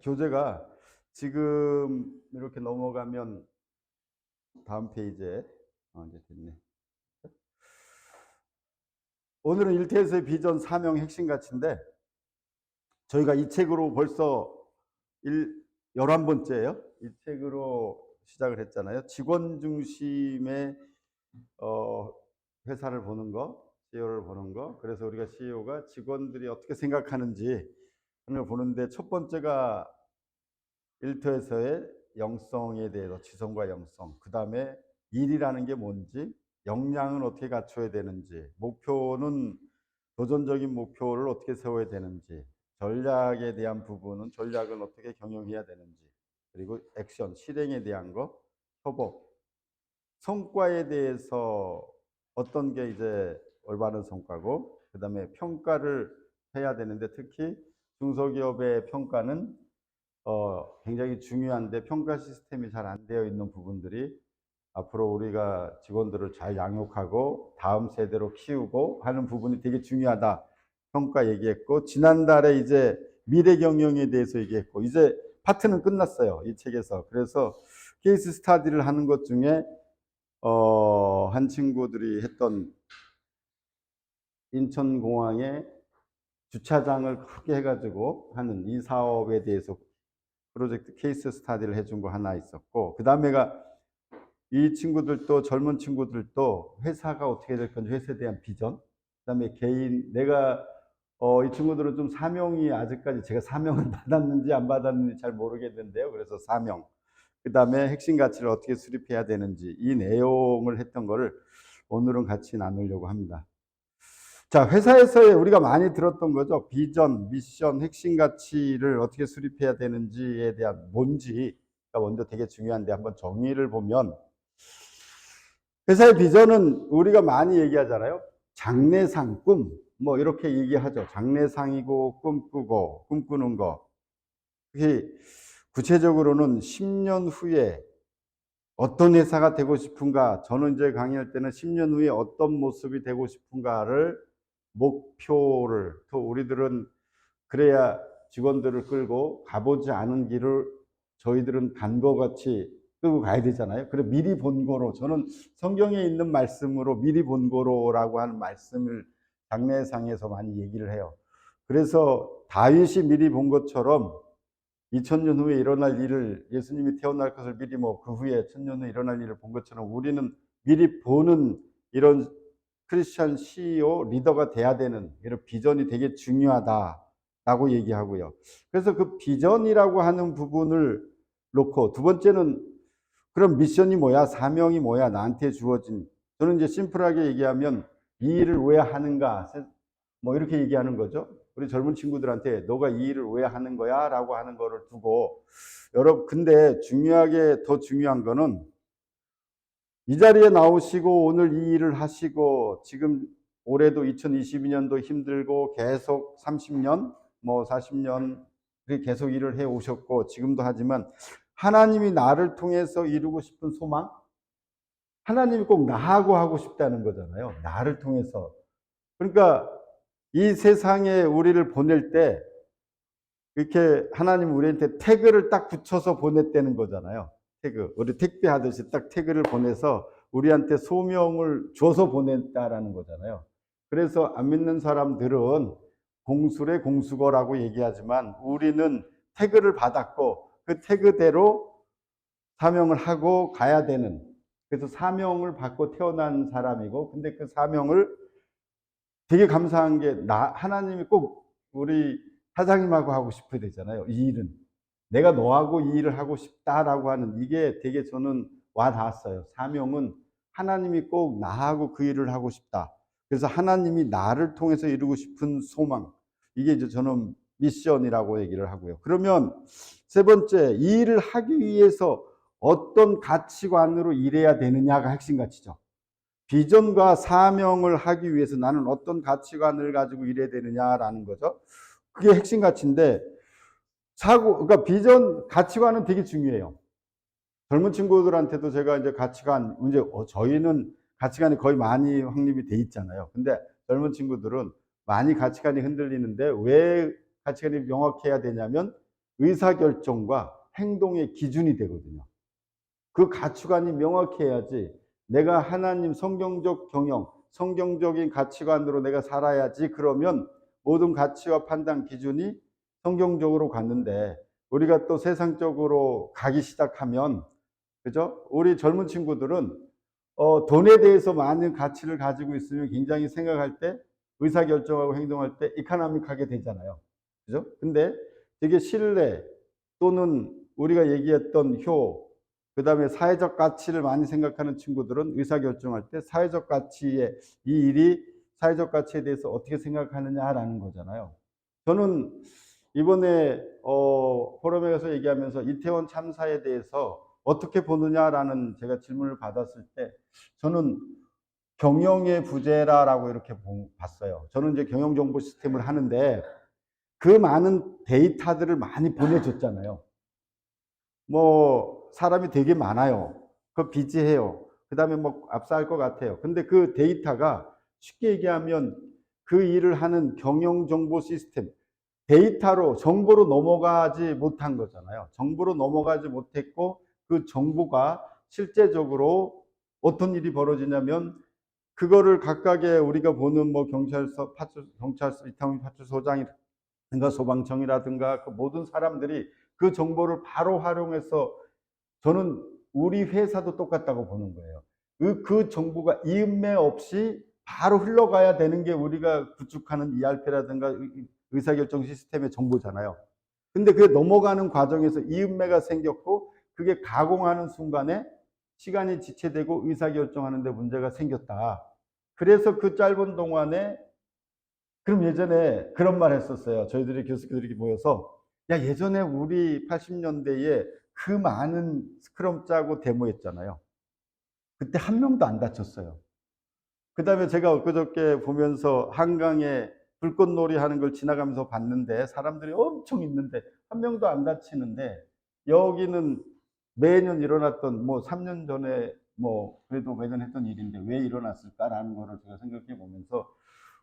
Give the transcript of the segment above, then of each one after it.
교재가 지금 이렇게 넘어가면 다음 페이지에 이제 됐네. 오늘은 일태에서의 비전 사명 핵심 가치인데 저희가 이 책으로 벌써 11번째예요. 이 책으로 시작을 했잖아요. 직원 중심의 회사를 보는 거, CEO를 보는 거. 그래서 우리가 CEO가 직원들이 어떻게 생각하는지 를 보는데 첫 번째가 일터에서의 영성에 대해서 지성과 영성, 그 다음에 일이라는 게 뭔지, 역량은 어떻게 갖춰야 되는지, 목표는 도전적인 목표를 어떻게 세워야 되는지, 전략에 대한 부분은 전략은 어떻게 경영해야 되는지, 그리고 액션, 실행에 대한 거, 협업, 성과에 대해서 어떤 게 이제 올바른 성과고, 그 다음에 평가를 해야 되는데 특히 중소기업의 평가는 굉장히 중요한데 평가 시스템이 잘 안 되어 있는 부분들이 앞으로 우리가 직원들을 잘 양육하고 다음 세대로 키우고 하는 부분이 되게 중요하다. 평가 얘기했고, 지난달에 이제 미래 경영에 대해서 얘기했고, 이제 파트는 끝났어요. 이 책에서. 그래서 케이스 스타디를 하는 것 중에 한 친구들이 했던 인천공항에 주차장을 크게 해가지고 하는 이 사업에 대해서 프로젝트 케이스 스타디를 해준 거 하나 있었고, 그 다음에가 이 친구들도 젊은 친구들도 회사가 어떻게 될 건지 회사에 대한 비전, 그 다음에 개인 내가 이 친구들은 좀 사명이 아직까지 제가 사명을 받았는지 안 받았는지 잘 모르겠는데요. 그래서 사명, 그 다음에 핵심 가치를 어떻게 수립해야 되는지 이 내용을 했던 거를 오늘은 같이 나누려고 합니다. 자, 회사에서의 우리가 많이 들었던 거죠. 비전, 미션, 핵심 가치를 어떻게 수립해야 되는지에 대한 뭔지가 먼저 되게 중요한데 한번 정의를 보면 회사의 비전은 우리가 많이 얘기하잖아요. 장래상, 꿈, 뭐 이렇게 얘기하죠. 장래상이고 꿈꾸고 꿈꾸는 거. 그게 구체적으로는 10년 후에 어떤 회사가 되고 싶은가, 저는 이제 강의할 때는 10년 후에 어떤 모습이 되고 싶은가를 목표를, 또 우리들은 그래야 직원들을 끌고 가보지 않은 길을 저희들은 간 것 같이 끌고 가야 되잖아요. 그래 미리 본 거로, 저는 성경에 있는 말씀으로 미리 본 거로라고 하는 말씀을 장례상에서 많이 얘기를 해요. 그래서 다윗이 미리 본 것처럼 2000년 후에 일어날 일을, 예수님이 태어날 것을 미리 뭐 그 후에 1000년 후에 일어날 일을 본 것처럼 우리는 미리 보는 이런 크리스천 CEO 리더가 돼야 되는 이런 비전이 되게 중요하다라고 얘기하고요. 그래서 그 비전이라고 하는 부분을 놓고 두 번째는 그럼 미션이 뭐야? 사명이 뭐야? 나한테 주어진. 저는 이제 심플하게 얘기하면 이 일을 왜 하는가? 뭐 이렇게 얘기하는 거죠. 우리 젊은 친구들한테 너가 이 일을 왜 하는 거야? 라고 하는 거를 두고 여러분, 근데 더 중요한 거는 이 자리에 나오시고 오늘 이 일을 하시고 지금 올해도 2022년도 힘들고 계속 30년 뭐 40년 계속 일을 해 오셨고 지금도 하지만 하나님이 나를 통해서 이루고 싶은 소망, 하나님이 꼭 나하고 하고 싶다는 거잖아요. 나를 통해서. 그러니까 이 세상에 우리를 보낼 때 이렇게 하나님 우리한테 태그를 딱 붙여서 보냈다는 거잖아요. 태그. 우리 택배 하듯이 딱 태그를 보내서 우리한테 소명을 줘서 보냈다라는 거잖아요. 그래서 안 믿는 사람들은 공수래 공수거라고 얘기하지만 우리는 태그를 받았고 그 태그대로 사명을 하고 가야 되는, 그래서 사명을 받고 태어난 사람이고, 근데 그 사명을 되게 감사한 게 하나님이 꼭 우리 사장님하고 하고 싶어야 되잖아요. 이 일은 내가 너하고 이 일을 하고 싶다라고 하는 이게 되게 저는 와 닿았어요. 사명은 하나님이 꼭 나하고 그 일을 하고 싶다. 그래서 하나님이 나를 통해서 이루고 싶은 소망, 이게 이제 저는 미션이라고 얘기를 하고요. 그러면 세 번째, 이 일을 하기 위해서 어떤 가치관으로 일해야 되느냐가 핵심 가치죠. 비전과 사명을 하기 위해서 나는 어떤 가치관을 가지고 일해야 되느냐라는 거죠. 그게 핵심 가치인데, 그러니까 비전, 가치관은 되게 중요해요. 젊은 친구들한테도 제가 이제 가치관, 이제 저희는 가치관이 거의 많이 확립이 돼 있잖아요. 근데 젊은 친구들은 많이 가치관이 흔들리는데 왜 가치관이 명확해야 되냐면 의사결정과 행동의 기준이 되거든요. 그 가치관이 명확해야지 내가 하나님 성경적 경영, 성경적인 가치관으로 내가 살아야지, 그러면 모든 가치와 판단 기준이 성경적으로 갔는데 우리가 또 세상적으로 가기 시작하면, 그죠? 우리 젊은 친구들은 돈에 대해서 많은 가치를 가지고 있으면 굉장히 생각할 때, 의사결정하고 행동할 때 이코노믹하게 되잖아요. 그죠? 근데 되게 신뢰 또는 우리가 얘기했던 효, 그 다음에 사회적 가치를 많이 생각하는 친구들은 의사결정할 때 사회적 가치에, 이 일이 사회적 가치에 대해서 어떻게 생각하느냐라는 거잖아요. 저는 이번에 포럼에 가서 얘기하면서 이태원 참사에 대해서 어떻게 보느냐라는 제가 질문을 받았을 때 저는 경영의 부재라고 이렇게 봤어요. 저는 이제 경영 정보 시스템을 하는데 그 많은 데이터들을 많이 보내줬잖아요. 뭐 사람이 되게 많아요. 그 비지해요. 그 다음에 뭐 압사할 것 같아요. 근데 그 데이터가 쉽게 얘기하면 그 일을 하는 경영 정보 시스템, 데이터로 정보로 넘어가지 못한 거잖아요. 정보로 넘어가지 못했고 그 정보가 실제적으로 어떤 일이 벌어지냐면 그거를 각각의 우리가 보는 뭐 경찰서, 경찰서, 이태원 파출소장이라든가 소방청이라든가 그 모든 사람들이 그 정보를 바로 활용해서, 저는 우리 회사도 똑같다고 보는 거예요. 그 정보가 이음매 없이 바로 흘러가야 되는 게 우리가 구축하는 ERP라든가 의사결정 시스템의 정보잖아요. 근데 그게 넘어가는 과정에서 이음매가 생겼고 그게 가공하는 순간에 시간이 지체되고 의사결정하는 데 문제가 생겼다. 그래서 그 짧은 동안에, 그럼 예전에 그런 말 했었어요. 저희들이 교수들이 모여서, 야, 예전에 우리 80년대에 그 많은 스크럼 짜고 데모했잖아요. 그때 한 명도 안 다쳤어요. 그 다음에 제가 엊그저께 보면서 한강에 불꽃놀이 하는 걸 지나가면서 봤는데 사람들이 엄청 있는데 한 명도 안 다치는데, 여기는 매년 일어났던, 뭐 3년 전에 뭐 그래도 매년 했던 일인데 왜 일어났을까라는 거를 제가 생각해 보면서,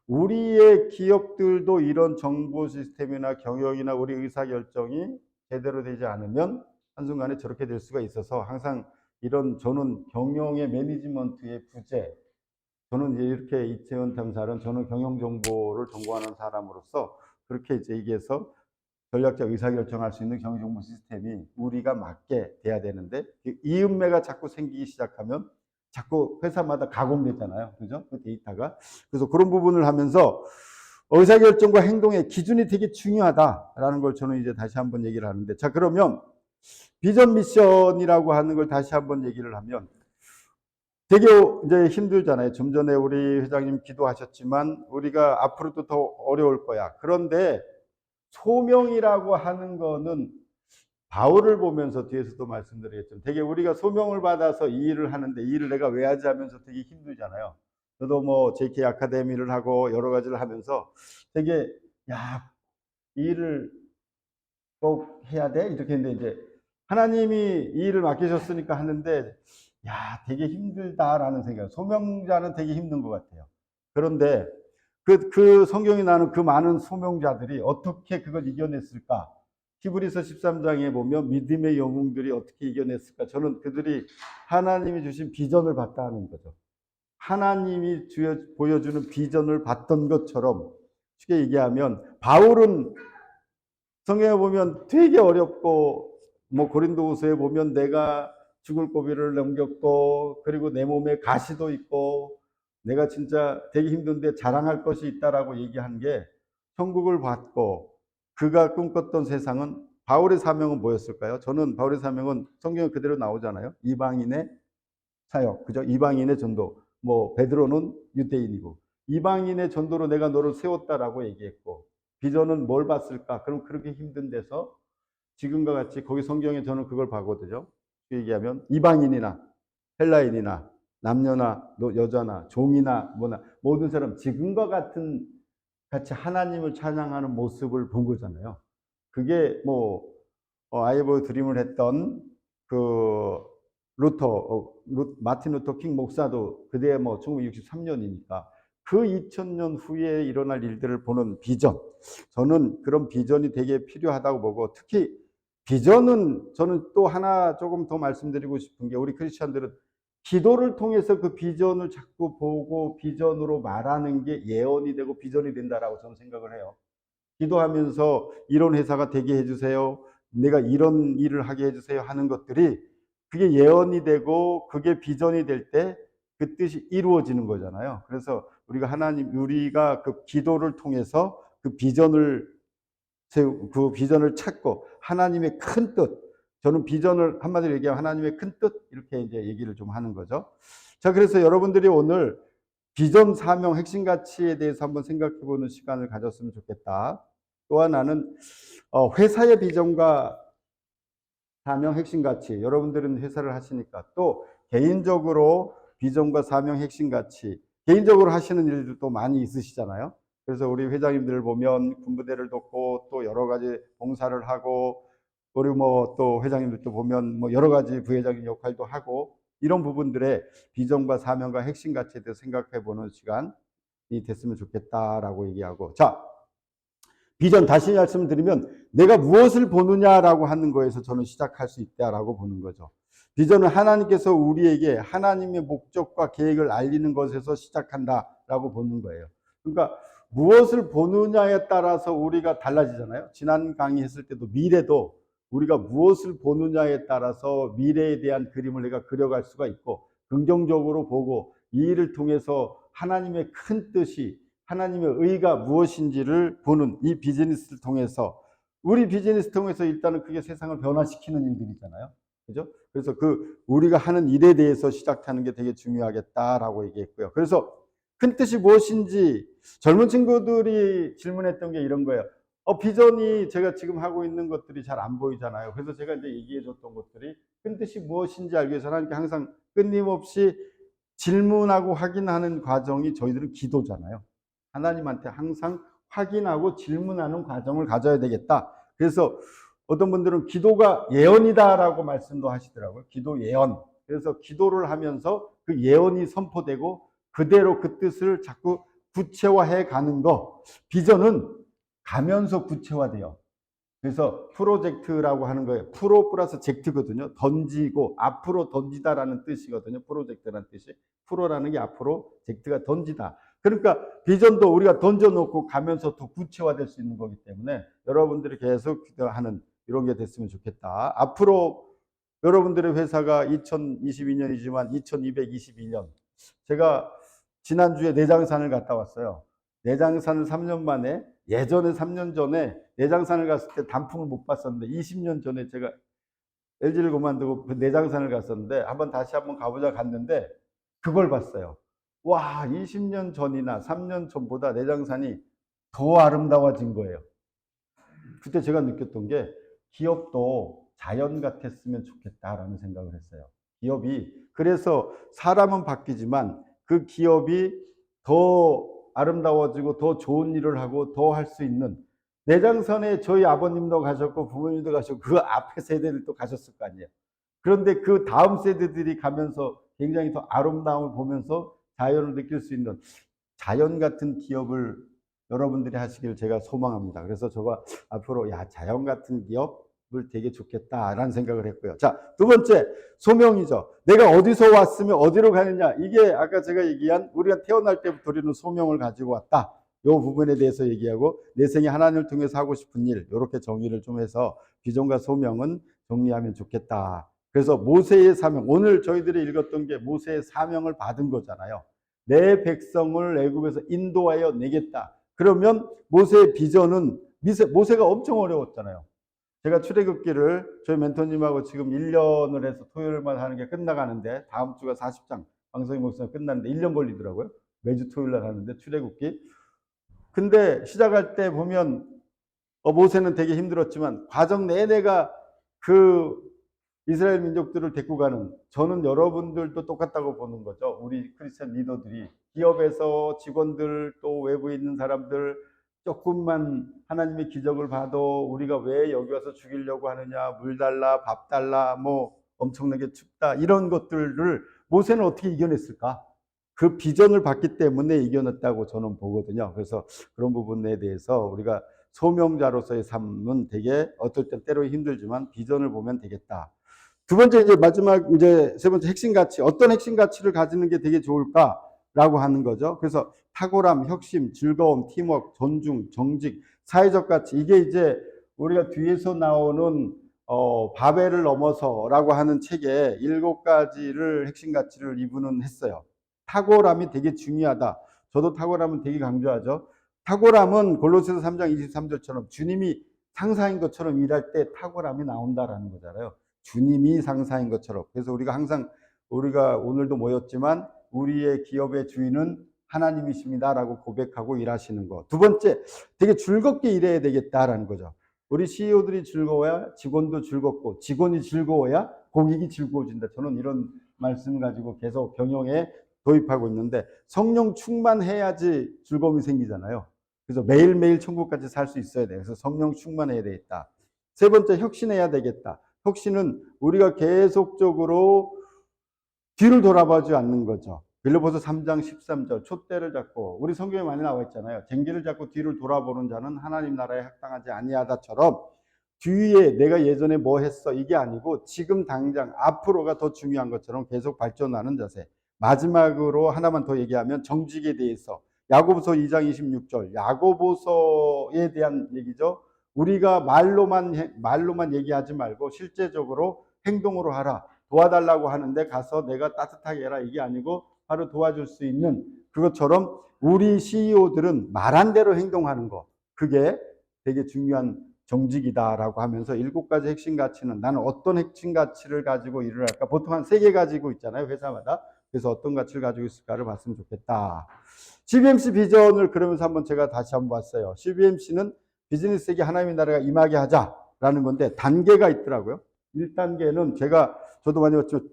우리의 기업들도 이런 정보 시스템이나 경영이나 우리 의사결정이 제대로 되지 않으면 한순간에 저렇게 될 수가 있어서, 항상 이런, 저는 경영의 매니지먼트의 부재, 저는 이렇게 이태원 탐사는 저는 경영 정보를 전공하는 사람으로서 그렇게 이제 얘기해서 전략적 의사결정할 수 있는 경영 정보 시스템이 우리가 맞게 돼야 되는데, 이음매가 자꾸 생기기 시작하면 자꾸 회사마다 가공되잖아요. 그죠? 그 데이터가. 그래서 그런 부분을 하면서 의사결정과 행동의 기준이 되게 중요하다라는 걸 저는 이제 다시 한번 얘기를 하는데, 자, 그러면 비전 미션이라고 하는 걸 다시 한번 얘기를 하면 되게 이제 힘들잖아요. 좀 전에 우리 회장님 기도하셨지만 우리가 앞으로도 더 어려울 거야. 그런데 소명이라고 하는 거는 바울을 보면서 뒤에서도 말씀드리겠지만 되게 우리가 소명을 받아서 이 일을 하는데 이 일을 내가 왜 하지 하면서 되게 힘들잖아요. 저도 뭐 JK 아카데미를 하고 여러 가지를 하면서 되게, 야, 이 일을 꼭 해야 돼? 이렇게 했는데 이제 하나님이 이 일을 맡기셨으니까 하는데, 야, 되게 힘들다라는 생각. 소명자는 되게 힘든 것 같아요. 그런데 그 성경이 나는 그 많은 소명자들이 어떻게 그걸 이겨냈을까? 히브리서 13장에 보면 믿음의 영웅들이 어떻게 이겨냈을까? 저는 그들이 하나님이 주신 비전을 봤다는 거죠. 하나님이 보여주는 비전을 봤던 것처럼, 쉽게 얘기하면 바울은 성경에 보면 되게 어렵고, 뭐 고린도후서에 보면 내가 죽을 고비를 넘겼고, 그리고 내 몸에 가시도 있고, 내가 진짜 되게 힘든데 자랑할 것이 있다라고 얘기한 게, 천국을 받고 그가 꿈꿨던 세상은, 바울의 사명은 뭐였을까요? 저는 바울의 사명은 성경 그대로 나오잖아요. 이방인의 사역, 그죠? 이방인의 전도. 뭐 베드로는 유대인이고 이방인의 전도로 내가 너를 세웠다라고 얘기했고, 비전은 뭘 봤을까? 그럼 그렇게 힘든 데서 지금과 같이, 거기 성경에 저는 그걸 봐거든요. 얘기하면 이방인이나 헬라인이나 남녀나 여자나 종이나 뭐나 모든 사람 지금과 같은 같이 하나님을 찬양하는 모습을 본 거잖아요. 그게 뭐 아이보 드림을 했던 그 마틴 루터 킹 목사도 그때 뭐 1963년이니까 그 2000년 후에 일어날 일들을 보는 비전, 저는 그런 비전이 되게 필요하다고 보고, 특히 비전은 저는 또 하나 조금 더 말씀드리고 싶은 게, 우리 크리스천들은 기도를 통해서 그 비전을 자꾸 보고 비전으로 말하는 게 예언이 되고 비전이 된다라고 저는 생각을 해요. 기도하면서 이런 회사가 되게 해주세요, 내가 이런 일을 하게 해주세요 하는 것들이, 그게 예언이 되고 그게 비전이 될 때 그 뜻이 이루어지는 거잖아요. 그래서 우리가 그 기도를 통해서 그 비전을 찾고 하나님의 큰 뜻, 저는 비전을 한마디로 얘기하면 하나님의 큰 뜻, 이렇게 이제 얘기를 좀 하는 거죠. 자, 그래서 여러분들이 오늘 비전, 사명, 핵심 가치에 대해서 한번 생각해 보는 시간을 가졌으면 좋겠다. 또 하나는 회사의 비전과 사명, 핵심 가치, 여러분들은 회사를 하시니까 또 개인적으로 비전과 사명, 핵심 가치, 개인적으로 하시는 일들도 많이 있으시잖아요. 그래서 우리 회장님들 보면 군부대를 돕고 또 여러 가지 봉사를 하고, 그리고 뭐 또 회장님들도 보면 뭐 여러 가지 부회장님 역할도 하고, 이런 부분들의 비전과 사명과 핵심 가치에 대해서 생각해 보는 시간이 됐으면 좋겠다라고 얘기하고, 자, 비전 다시 말씀드리면 내가 무엇을 보느냐라고 하는 거에서 저는 시작할 수 있다라고 보는 거죠. 비전은 하나님께서 우리에게 하나님의 목적과 계획을 알리는 것에서 시작한다라고 보는 거예요. 그러니까 무엇을 보느냐에 따라서 우리가 달라지잖아요. 지난 강의 했을 때도 미래도 우리가 무엇을 보느냐에 따라서 미래에 대한 그림을 내가 그려갈 수가 있고, 긍정적으로 보고 이 일을 통해서 하나님의 큰 뜻이, 하나님의 의가 무엇인지를 보는 이 비즈니스를 통해서, 우리 비즈니스 통해서 일단은 그게 세상을 변화시키는 일들이잖아요. 그죠? 그래서 우리가 하는 일에 대해서 시작하는 게 되게 중요하겠다라고 얘기했고요. 그래서 큰 뜻이 무엇인지 젊은 친구들이 질문했던 게 이런 거예요. 비전이 제가 지금 하고 있는 것들이 잘 안 보이잖아요. 그래서 제가 이제 얘기해 줬던 것들이, 큰 뜻이 무엇인지 알기 위해서 하나님께 항상 끊임없이 질문하고 확인하는 과정이 저희들은 기도잖아요. 하나님한테 항상 확인하고 질문하는 과정을 가져야 되겠다. 그래서 어떤 분들은 기도가 예언이다라고 말씀도 하시더라고요. 기도 예언. 그래서 기도를 하면서 그 예언이 선포되고 그대로 그 뜻을 자꾸 구체화해 가는 거. 비전은 가면서 구체화돼요. 그래서 프로젝트라고 하는 거예요. 프로 플러스 젝트거든요. 던지고 앞으로 던지다라는 뜻이거든요. 프로젝트라는 뜻이. 프로라는 게 앞으로, 젝트가 던지다. 그러니까 비전도 우리가 던져놓고 가면서 더 구체화될 수 있는 거기 때문에 여러분들이 계속 기도하는 이런 게 됐으면 좋겠다. 앞으로 여러분들의 회사가 2022년이지만 2222년, 제가 지난주에 내장산을 갔다 왔어요. 내장산을 3년 만에, 예전에 3년 전에 내장산을 갔을 때 단풍을 못 봤었는데 20년 전에 제가 LG를 그만두고 그 내장산을 갔었는데 다시 한번 가보자 갔는데 그걸 봤어요. 와, 20년 전이나 3년 전보다 내장산이 더 아름다워진 거예요. 그때 제가 느꼈던 게, 기업도 자연 같았으면 좋겠다라는 생각을 했어요. 기업이, 그래서 사람은 바뀌지만 그 기업이 더 아름다워지고 더 좋은 일을 하고 더 할 수 있는, 내장산에 저희 아버님도 가셨고 부모님도 가셨고 그 앞에 세대들도 가셨을 거 아니에요. 그런데 그 다음 세대들이 가면서 굉장히 더 아름다움을 보면서 자연을 느낄 수 있는 자연 같은 기업을 여러분들이 하시길 제가 소망합니다. 그래서 제가 앞으로 자연 같은 기업을 되게 좋겠다라는 생각을 했고요. 자, 두 번째, 소명이죠. 내가 어디서 왔으면 어디로 가느냐. 이게 아까 제가 얘기한, 우리가 태어날 때부터 우리는 소명을 가지고 왔다. 이 부분에 대해서 얘기하고, 내 생에 하나님을 통해서 하고 싶은 일, 이렇게 정의를 좀 해서 비전과 소명은 정리하면 좋겠다. 그래서 모세의 사명, 오늘 저희들이 읽었던 게 모세의 사명을 받은 거잖아요. 내 백성을 애굽에서 인도하여 내겠다. 그러면 모세의 비전은, 모세가 엄청 어려웠잖아요. 제가 출애굽기를 저희 멘토님하고 지금 1년을 해서 토요일만 하는 게 끝나가는데, 다음 주가 40장 방송이 목사가 끝나는데 1년 걸리더라고요. 매주 토요일 날 하는데 출애굽기. 근데 시작할 때 보면 모세는 되게 힘들었지만 과정 내내가 그 이스라엘 민족들을 데리고 가는, 저는 여러분들도 똑같다고 보는 거죠. 우리 크리스천 리더들이, 기업에서 직원들, 또 외부에 있는 사람들, 조금만 하나님의 기적을 봐도 우리가 왜 여기 와서 죽이려고 하느냐, 물 달라, 밥 달라, 뭐 엄청나게 춥다, 이런 것들을 모세는 어떻게 이겨냈을까? 그 비전을 봤기 때문에 이겨냈다고 저는 보거든요. 그래서 그런 부분에 대해서 우리가 소명자로서의 삶은 되게 어떨 땐 때로 힘들지만 비전을 보면 되겠다. 두 번째 이제 마지막 이제 세 번째 핵심 가치, 어떤 핵심 가치를 가지는 게 되게 좋을까라고 하는 거죠. 그래서 탁월함, 혁신, 즐거움, 팀워크, 존중, 정직, 사회적 가치, 이게 이제 우리가 뒤에서 나오는 바벨을 넘어서라고 하는 책에 7가지를 핵심 가치를 이분은 했어요. 탁월함이 되게 중요하다. 저도 탁월함은 되게 강조하죠. 탁월함은 골로새서 3장 23절처럼 주님이 상사인 것처럼 일할 때 탁월함이 나온다라는 거잖아요. 주님이 상사인 것처럼. 그래서 우리가 항상 우리가 오늘도 모였지만 우리의 기업의 주인은 하나님이십니다라고 고백하고 일하시는 거. 두 번째, 되게 즐겁게 일해야 되겠다라는 거죠. 우리 CEO들이 즐거워야 직원도 즐겁고 직원이 즐거워야 고객이 즐거워진다. 저는 이런 말씀 가지고 계속 경영에 도입하고 있는데 성령 충만해야지 즐거움이 생기잖아요. 그래서 매일매일 천국까지 살 수 있어야 돼요. 그래서 성령 충만해야 되겠다. 세 번째, 혁신해야 되겠다. 혁신은 우리가 계속적으로 뒤를 돌아보지 않는 거죠. 빌립보서 3장 13절 촛대를 잡고 우리 성경에 많이 나와 있잖아요. 쟁기를 잡고 뒤를 돌아보는 자는 하나님 나라에 합당하지 아니하다처럼 뒤에 내가 예전에 뭐 했어 이게 아니고 지금 당장 앞으로가 더 중요한 것처럼 계속 발전하는 자세. 마지막으로 하나만 더 얘기하면 정직에 대해서 야고보서 2장 26절 야고보서에 대한 얘기죠. 우리가 말로만 얘기하지 말고 실제적으로 행동으로 하라. 도와달라고 하는데 가서 내가 따뜻하게 해라 이게 아니고 바로 도와줄 수 있는 그것처럼 우리 CEO들은 말한 대로 행동하는 거 그게 되게 중요한 정직이다라고 하면서 7가지 핵심 가치는 나는 어떤 핵심 가치를 가지고 일을 할까? 보통 한 3개 가지고 있잖아요 회사마다. 그래서 어떤 가치를 가지고 있을까를 봤으면 좋겠다. CBMC 비전을 그러면서 한번 제가 다시 한번 봤어요. CBMC는 비즈니스에게 하나님의 나라가 임하게 하자라는 건데 단계가 있더라고요. 1단계는 저도 많이 봤지만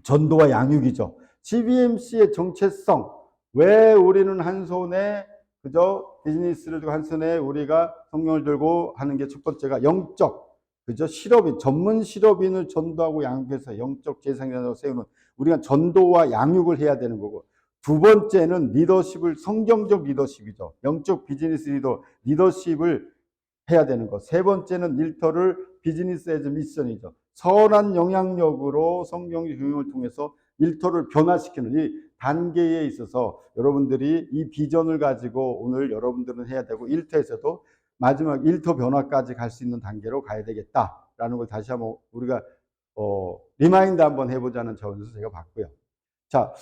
전도와 양육이죠. CBMC의 정체성, 왜 우리는 한 손에 그저 비즈니스를 들고 한 손에 우리가 성령을 들고 하는 게 첫 번째가 영적, 그저 실업인, 전문 실업인을 전도하고 양육해서 영적 재생산으로 세우는 우리가 전도와 양육을 해야 되는 거고 두 번째는 리더십을 성경적 리더십이죠. 영적 비즈니스 리더십을 해야 되는 것. 세 번째는 일터를 비즈니스 에즈 미션이죠. 선한 영향력으로 성경의 경영을 통해서 일터를 변화시키는 이 단계에 있어서 여러분들이 이 비전을 가지고 오늘 여러분들은 해야 되고 일터에서도 마지막 일터 변화까지 갈 수 있는 단계로 가야 되겠다라는 걸 다시 한번 우리가 리마인드 한번 해보자는 차원에서 제가 봤고요. 자,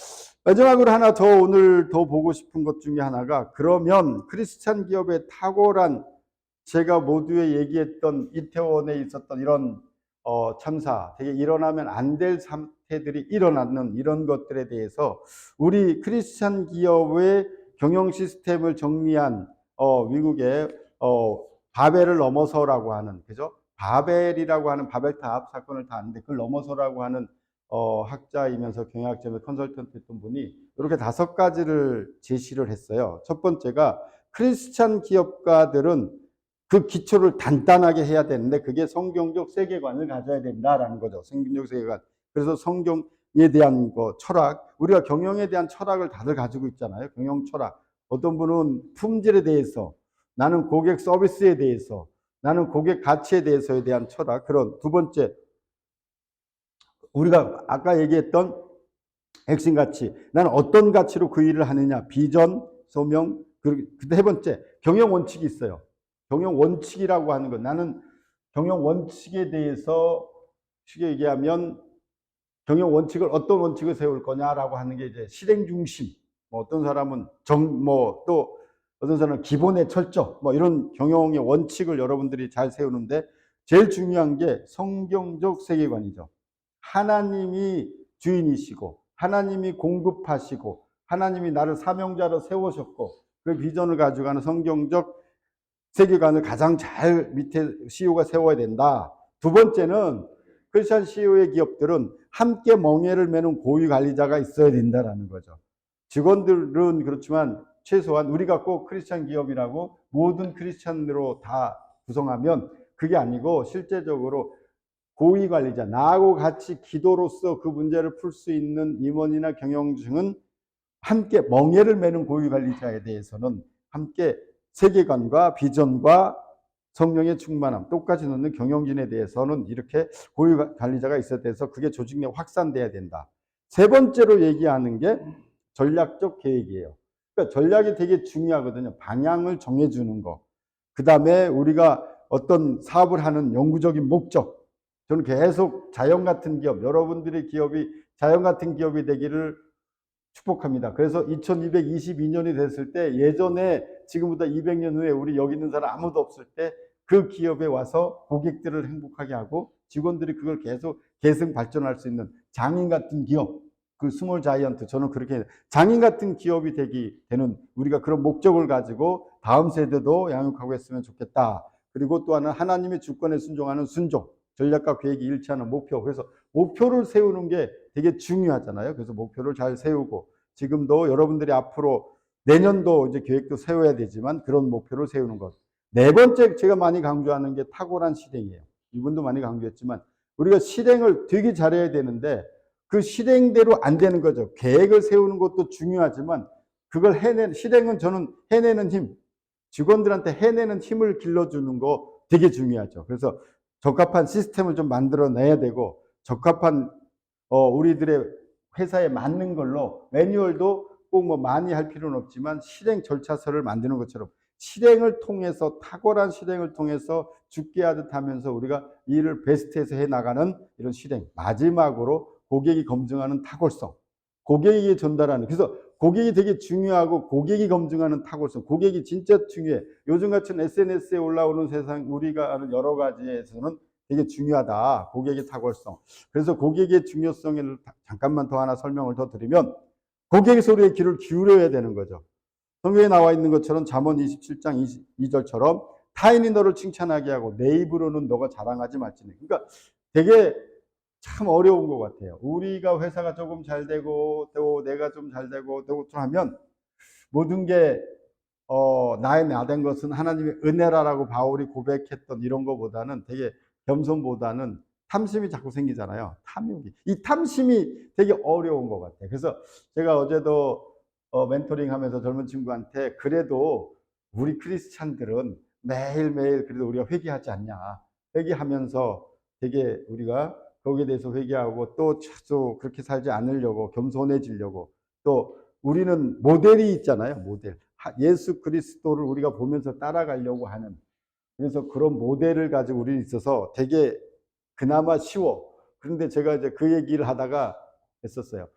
마지막으로 하나 더 오늘 더 보고 싶은 것 중에 하나가 그러면 크리스찬 기업의 탁월한 제가 모두에 얘기했던 이태원에 있었던 이런 참사, 되게 일어나면 안 될 사태들이 일어나는 이런 것들에 대해서 우리 크리스찬 기업의 경영 시스템을 정리한 미국의 바벨을 넘어서라고 하는 그죠? 바벨이라고 하는 바벨탑 사건을 다 아는데 그걸 넘어서라고 하는 학자이면서 경영학자의 컨설턴트 했던 분이 이렇게 5가지를 제시를 했어요. 첫 번째가 크리스찬 기업가들은 그 기초를 단단하게 해야 되는데 그게 성경적 세계관을 가져야 된다라는 거죠. 성경적 세계관. 그래서 성경에 대한 철학, 우리가 경영에 대한 철학을 다들 가지고 있잖아요. 경영 철학. 어떤 분은 품질에 대해서, 나는 고객 서비스에 대해서, 나는 고객 가치에 대해서에 대한 철학. 그런 두 번째, 우리가 아까 얘기했던 핵심 가치. 나는 어떤 가치로 그 일을 하느냐. 비전, 소명. 그 세 번째, 경영 원칙이 있어요. 경영 원칙이라고 하는 것. 나는 경영 원칙에 대해서 쉽게 얘기하면 경영 원칙을 어떤 원칙을 세울 거냐라고 하는 게 이제 실행 중심. 뭐 어떤 사람은 또 어떤 사람은 기본의 철저. 뭐 이런 경영의 원칙을 여러분들이 잘 세우는데 제일 중요한 게 성경적 세계관이죠. 하나님이 주인이시고 하나님이 공급하시고 하나님이 나를 사명자로 세우셨고 그 비전을 가지고 가는 성경적 세계관을 가장 잘 밑에 CEO가 세워야 된다. 두 번째는 크리스찬 CEO의 기업들은 함께 멍에를 매는 고위 관리자가 있어야 된다라는 거죠. 직원들은 그렇지만 최소한 우리가 꼭 크리스찬 기업이라고 모든 크리스찬으로 다 구성하면 그게 아니고 실제적으로 고위 관리자, 나하고 같이 기도로서 그 문제를 풀 수 있는 임원이나 경영진은 함께 멍에를 매는 고위관리자에 대해서는 함께 세계관과 비전과 성령의 충만함, 똑같이 넣는 경영진에 대해서는 이렇게 고위관리자가 있어야 돼서 그게 조직 내 확산돼야 된다. 세 번째로 얘기하는 게 전략적 계획이에요. 그러니까 전략이 되게 중요하거든요. 방향을 정해주는 거. 그 다음에 우리가 어떤 사업을 하는 영구적인 목적. 저는 계속 자연 같은 기업, 여러분들의 기업이 자연 같은 기업이 되기를 축복합니다. 그래서 2222년이 됐을 때 예전에 지금보다 200년 후에 우리 여기 있는 사람 아무도 없을 때 그 기업에 와서 고객들을 행복하게 하고 직원들이 그걸 계속 계승 발전할 수 있는 장인 같은 기업, 그 스몰 자이언트, 저는 그렇게 장인 같은 기업이 되는 우리가 그런 목적을 가지고 다음 세대도 양육하고 했으면 좋겠다. 그리고 또 하나는 하나님의 주권에 순종하는 순종, 전략과 계획이 일치하는 목표. 그래서 목표를 세우는 게 되게 중요하잖아요. 그래서 목표를 잘 세우고 지금도 여러분들이 앞으로 내년도 이제 계획도 세워야 되지만 그런 목표를 세우는 것. 네 번째 제가 많이 강조하는 게 탁월한 실행이에요. 이분도 많이 강조했지만 우리가 실행을 되게 잘해야 되는데 그 실행대로 안 되는 거죠. 계획을 세우는 것도 중요하지만 그걸 실행은 저는 해내는 힘, 직원들한테 해내는 힘을 길러주는 거 되게 중요하죠. 그래서 적합한 시스템을 좀 만들어내야 되고 적합한 우리들의 회사에 맞는 걸로 매뉴얼도 꼭 뭐 많이 할 필요는 없지만 실행 절차서를 만드는 것처럼 실행을 통해서 탁월한 실행을 통해서 죽게 하듯 하면서 우리가 일을 베스트해서 해나가는 이런 실행. 마지막으로 고객이 검증하는 탁월성. 고객에게 전달하는. 그래서 고객이 되게 중요하고 고객이 검증하는 탁월성. 고객이 진짜 중요해. 요즘 같은 SNS에 올라오는 세상 우리가 아는 여러 가지에서는 되게 중요하다. 고객의 탁월성. 그래서 고객의 중요성을 잠깐만 더 하나 설명을 더 드리면 고객의 소리에 귀를 기울여야 되는 거죠. 성경에 나와 있는 것처럼 잠언 27장 2절처럼 타인이 너를 칭찬하게 하고 내 입으로는 너가 자랑하지 말지니. 그러니까 되게 참 어려운 것 같아요. 우리가 회사가 조금 잘 되고 또 내가 좀 잘 되고 또 하면 모든 게 나의 나된 것은 하나님의 은혜라라고 바울이 고백했던 이런 것보다는 되게 겸손보다는 탐심이 자꾸 생기잖아요. 탐욕이. 이 탐심이 되게 어려운 것 같아요. 그래서 제가 어제도 멘토링 하면서 젊은 친구한테 그래도 우리 크리스찬들은 매일매일 그래도 우리가 회개하지 않냐. 회개하면서 되게 우리가 거기에 대해서 회개하고 또 자주 그렇게 살지 않으려고 겸손해지려고 또 우리는 모델이 있잖아요. 모델. 예수 그리스도를 우리가 보면서 따라가려고 하는 그래서 그런 모델을 가지고 우리 있어서 되게 그나마 쉬워. 그런데 제가 이제 그 얘기를 하다가 했었어요.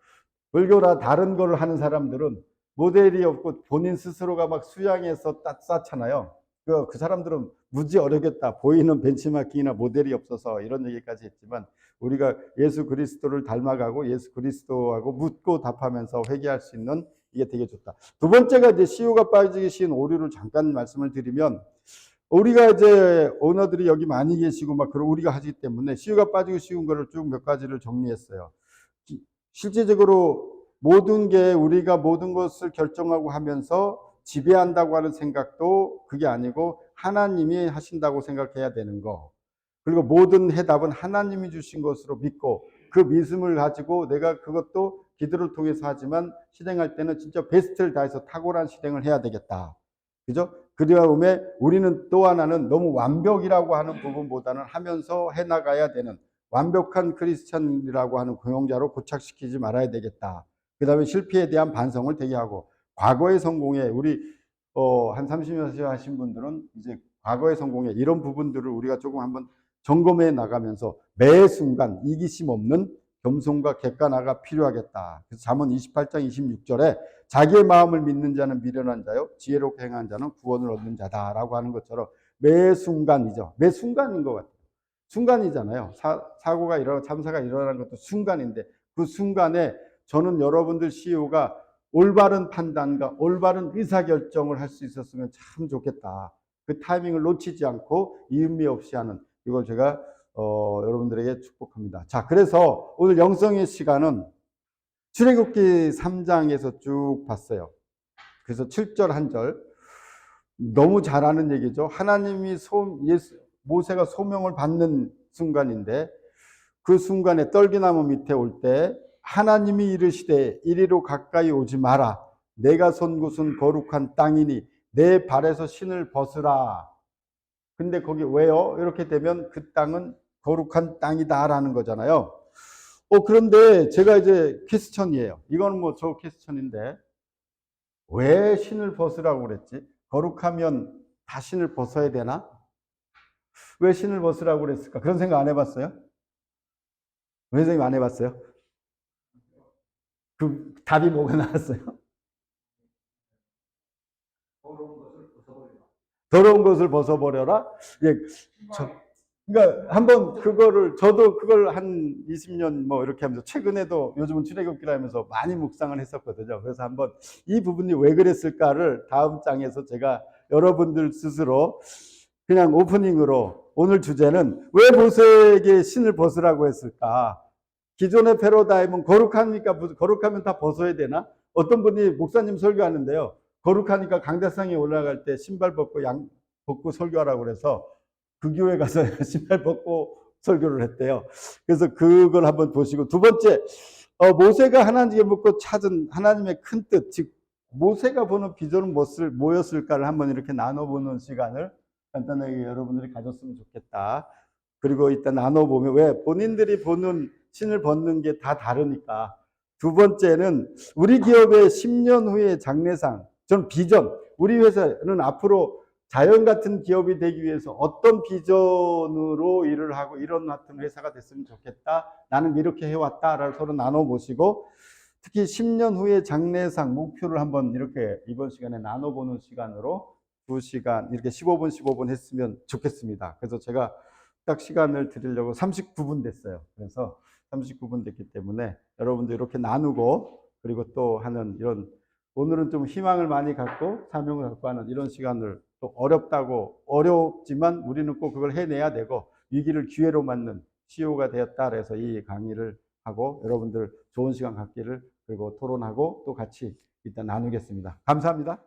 불교나 다른 거를 하는 사람들은 모델이 없고 본인 스스로가 막 수양해서 쌓잖아요. 그 사람들은 무지 어렵겠다. 보이는 벤치마킹이나 모델이 없어서 이런 얘기까지 했지만 우리가 예수 그리스도를 닮아가고 예수 그리스도하고 묻고 답하면서 회개할 수 있는 이게 되게 좋다. 두 번째가 이제 CEO가 빠지기 쉬운 오류를 잠깐 말씀을 드리면 우리가 이제 오너들이 여기 많이 계시고 막 그런 우리가 하기 때문에 CEO가 빠지기 쉬운 거를 쭉 몇 가지를 정리했어요. 실제적으로 모든 게 우리가 모든 것을 결정하고 하면서 지배한다고 하는 생각도 그게 아니고 하나님이 하신다고 생각해야 되는 거. 그리고 모든 해답은 하나님이 주신 것으로 믿고 그 믿음을 가지고 내가 그것도 기도를 통해서 하지만 실행할 때는 진짜 베스트를 다해서 탁월한 실행을 해야 되겠다. 그죠? 그 다음에 우리는 또 하나는 너무 완벽이라고 하는 부분보다는 하면서 해나가야 되는 완벽한 크리스찬이라고 하는 고용자로 고착시키지 말아야 되겠다. 그 다음에 실패에 대한 반성을 되게 하고 과거의 성공에 우리 한 30년 하신 분들은 이제 과거의 성공에 이런 부분들을 우리가 조금 한번 점검해 나가면서 매 순간 이기심 없는 겸손과 객관화가 필요하겠다. 그래서 잠언 28장 26절에 자기의 마음을 믿는 자는 미련한 자요 지혜롭게 행한 자는 구원을 얻는 자다라고 하는 것처럼 매 순간이죠. 매 순간인 것 같아요. 순간이잖아요. 사고가 일어나고 참사가 일어나는 것도 순간인데 그 순간에 저는 여러분들 CEO가 올바른 판단과 올바른 의사결정을 할 수 있었으면 참 좋겠다. 그 타이밍을 놓치지 않고 이의미 없이 하는 이걸 제가 여러분들에게 축복합니다. 자, 그래서 오늘 영성의 시간은 출애굽기 3장에서 쭉 봤어요. 그래서 7절 한 절 너무 잘 아는 얘기죠. 하나님이 모세가 소명을 받는 순간인데 그 순간에 떨기나무 밑에 올 때 하나님이 이르시되 이리로 가까이 오지 마라. 내가 선 곳은 거룩한 땅이니 내 발에서 신을 벗으라. 근데 거기 왜요? 이렇게 되면 그 땅은 거룩한 땅이다라는 거잖아요. 그런데 제가 이제 퀘스천이에요. 이건 뭐 저 퀘스천인데 왜 신을 벗으라고 그랬지? 거룩하면 다 신을 벗어야 되나? 왜 신을 벗으라고 그랬을까? 그런 생각 안 해봤어요? 왜 선생님 안 해봤어요? 그 답이 뭐가 나왔어요? 더러운 것을 벗어버려라. 예, 그러니까 한번 그거를 저도 그걸 한 20년 뭐 이렇게 하면서 최근에도 요즘은 출애굽기를 하면서 많이 묵상을 했었거든요. 그래서 한번 이 부분이 왜 그랬을까를 다음 장에서 제가 여러분들 스스로 그냥 오프닝으로 오늘 주제는 왜 모세에게 신을 벗으라고 했을까? 기존의 패러다임은 거룩하니까 거룩하면 다 벗어야 되나? 어떤 분이 목사님 설교하는데요. 거룩하니까 강대상에 올라갈 때 신발 벗고 양 벗고 설교하라고 그래서 그 교회 가서 신발 벗고 설교를 했대요. 그래서 그걸 한번 보시고 두 번째 모세가 하나님께 묻고 찾은 하나님의 큰 뜻, 즉 모세가 보는 비전은 뭐였을까를 한번 이렇게 나눠보는 시간을 간단하게 여러분들이 가졌으면 좋겠다. 그리고 일단 나눠보면 왜 본인들이 보는 신을 벗는 게 다 다르니까. 두 번째는 우리 기업의 10년 후의 장래상, 전 비전, 우리 회사는 앞으로 자연 같은 기업이 되기 위해서 어떤 비전으로 일을 하고 이런 같은 회사가 됐으면 좋겠다. 나는 이렇게 해왔다를 서로 나눠보시고 특히 10년 후의 장래상 목표를 한번 이렇게 이번 시간에 나눠보는 시간으로 2시간 이렇게 15분 15분 했으면 좋겠습니다. 그래서 제가 딱 시간을 드리려고 39분 됐어요. 그래서 39분 됐기 때문에 여러분들 이렇게 나누고 그리고 또 하는 이런 오늘은 좀 희망을 많이 갖고 사명을 갖고 하는 이런 시간을 또 어렵지만 우리는 꼭 그걸 해내야 되고 위기를 기회로 맞는 CEO가 되었다 그래서 이 강의를 하고 여러분들 좋은 시간 갖기를 그리고 토론하고 또 같이 일단 나누겠습니다. 감사합니다.